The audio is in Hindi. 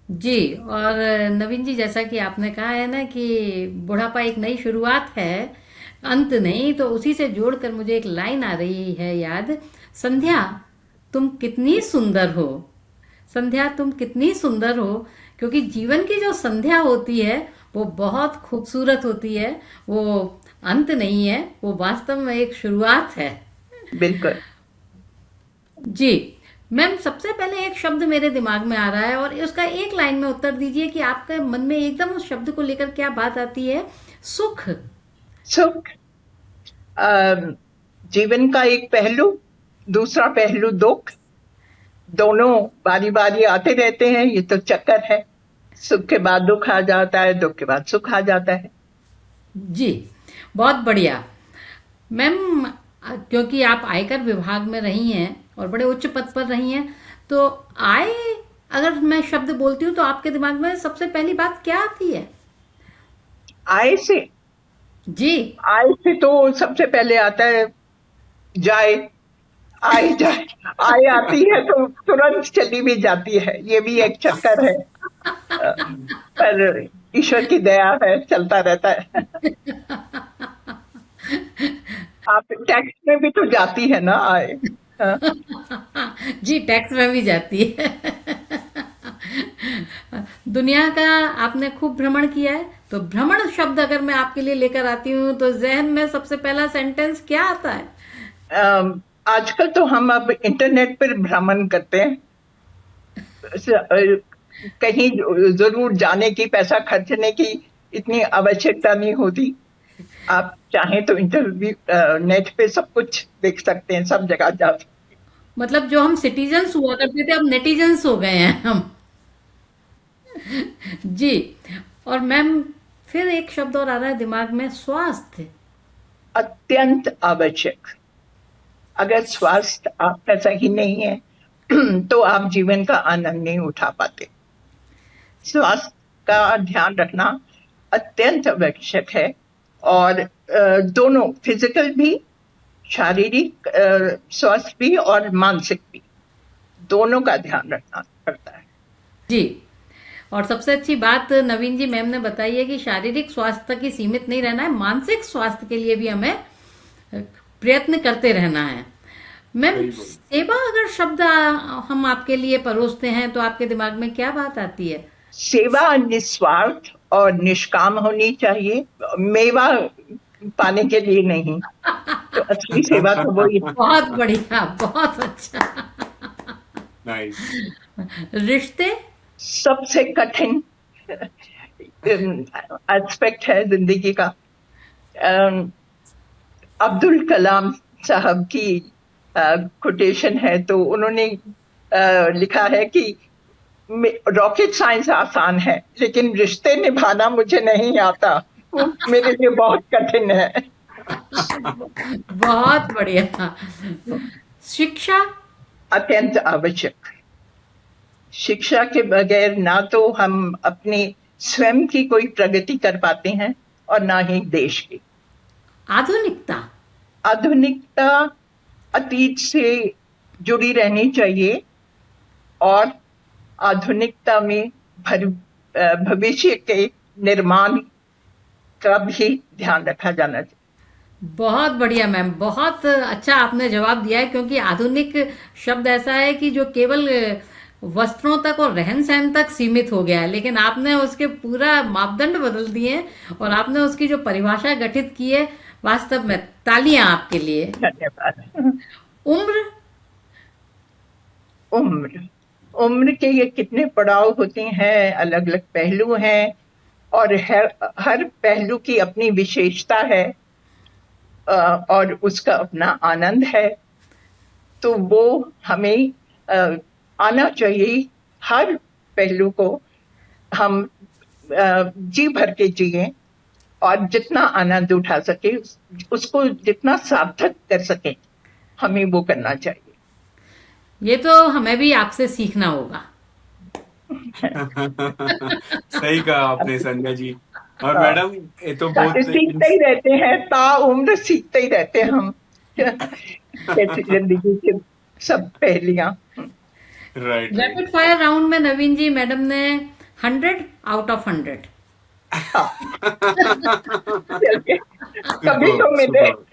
जी। और नवीन जी, जैसा कि आपने कहा है ना कि बुढ़ापा एक नई शुरुआत है, अंत नहीं, तो उसी से जोड़कर मुझे एक लाइन आ रही है याद। संध्या, तुम कितनी सुंदर हो। संध्या, तुम कितनी सुंदर हो। क्योंकि जीवन की जो संध्या होती है वो बहुत खूबसूरत होती है। वो अंत नहीं है, वो वास्तव में एक शुरुआत है। बिल्कुल। जी। मैम, सबसे पहले एक शब्द मेरे दिमाग में आ रहा है और उसका एक लाइन में उत्तर दीजिए कि आपके मन में एकदम उस शब्द को लेकर क्या बात आती है। सुख। सुख जीवन का एक पहलू, दूसरा पहलू दुख। दोनों बारी बारी आते रहते हैं, ये तो चक्कर है। सुख के बाद दुख आ जाता है, दुख के बाद सुख आ जाता है। जी, बहुत बढ़िया। मैम, क्योंकि आप आयकर विभाग में रही हैं और बड़े उच्च पद पर रही हैं, तो आय, अगर मैं शब्द बोलती हूँ तो आपके दिमाग में सबसे पहली बात क्या आती है। आय से जी। आय से तो सबसे पहले आता है जाए। आए जाए, आय आती है तो तुरंत चली भी जाती है, ये भी एक चक्कर है। अ, पर ईश्वर की दया है, चलता रहता है। आप टैक्स में भी तो जाती है ना आय। हाँ, जी, टैक्स में भी जाती है। दुनिया का आपने खूब भ्रमण किया है, तो भ्रमण शब्द अगर मैं आपके लिए लेकर आती हूँ तो जहन में सबसे पहला सेंटेंस क्या आता है। आजकल तो हम अब इंटरनेट पर भ्रमण करते हैं। कहीं जरूर जाने की, पैसा खर्चने की इतनी आवश्यकता नहीं होती। आप चाहें तो इंटरव्यू नेट पे सब कुछ देख सकते हैं, सब जगह जा सकते मतलब जो हम सिटीजन्स हुआ करते थे, अब नेटिजन्स हो गए हैं हम। जी। और मैम, फिर एक शब्द और आ रहा है दिमाग में, स्वास्थ्य। हैं। अत्यंत आवश्यक। अगर स्वास्थ्य आपका सही नहीं है तो आप जीवन का आनंद नहीं उठा पाते। स्वास्थ्य का ध्यान रखना अत्यंत आवश्यक है। और दोनों, फिजिकल भी, शारीरिक स्वास्थ्य भी और मानसिक भी, दोनों का ध्यान रखना पड़ता है। जी। और सबसे अच्छी बात नवीन जी मैम ने बताई है कि शारीरिक स्वास्थ्य तक ही सीमित नहीं रहना है, मानसिक स्वास्थ्य के लिए भी हमें प्रयत्न करते रहना है। मैम, बिल्कुल। सेवा अगर शब्द हम आपके लिए परोसते हैं तो आपके दिमाग में क्या बात आती है। सेवा निस्वार्थ और निष्काम होनी चाहिए, मेवा पाने के लिए नहीं। तो असली सेवा तो वही है। बहुत बढ़िया, बहुत अच्छा। नाइस। रिश्ते। सबसे कठिन एस्पेक्ट है जिंदगी का। अम, अब्दुल कलाम साहब की कोटेशन है, तो उन्होंने लिखा है कि रॉकेट साइंस आसान है, लेकिन रिश्ते निभाना मुझे नहीं आता, वो मेरे लिए बहुत कठिन है। बहुत बढ़िया। शिक्षा। अत्यंत आवश्यक। शिक्षा के बगैर ना तो हम अपनी स्वयं की कोई प्रगति कर पाते हैं और ना ही देश की। आधुनिकता। आधुनिकता अतीत से जुड़ी रहनी चाहिए, और आधुनिकता में भविष्य के निर्माण का भी ध्यान रखा जाना चाहिए। बहुत बढ़िया मैम, बहुत अच्छा आपने जवाब दिया है। क्योंकि आधुनिक शब्द ऐसा है कि जो केवल वस्त्रों तक और रहन सहन तक सीमित हो गया है, लेकिन आपने उसके पूरा मापदंड बदल दिए हैं और आपने उसकी जो परिभाषा गठित की है, वास्तव में तालियां आपके लिए। धन्यवाद। उम्र। उम्र उम्र के ये कितने पड़ाव होते हैं, अलग अलग पहलू हैं, और हर पहलू की अपनी विशेषता है, और उसका अपना आनंद है। तो वो हमें आना चाहिए। हर पहलू को हम जी भर के जिए, और जितना आनंद उठा सके, उसको जितना सार्थक कर सके, हमें वो करना चाहिए। ये तो हमें भी आपसे सीखना होगा। सही कहा आपने संध्या जी। और हाँ, मैडम, ये तो बहुत सीखते ही रहते हैं, ताउम्र सीखते ही रहते हैं हम। कैसी जिंदगी की सब पहेलियां। Right, right. Rapid fire round में नवीन जी मैडम ने 100 out of 100। हाँ, चलिए, कभी तो मिले। सुपर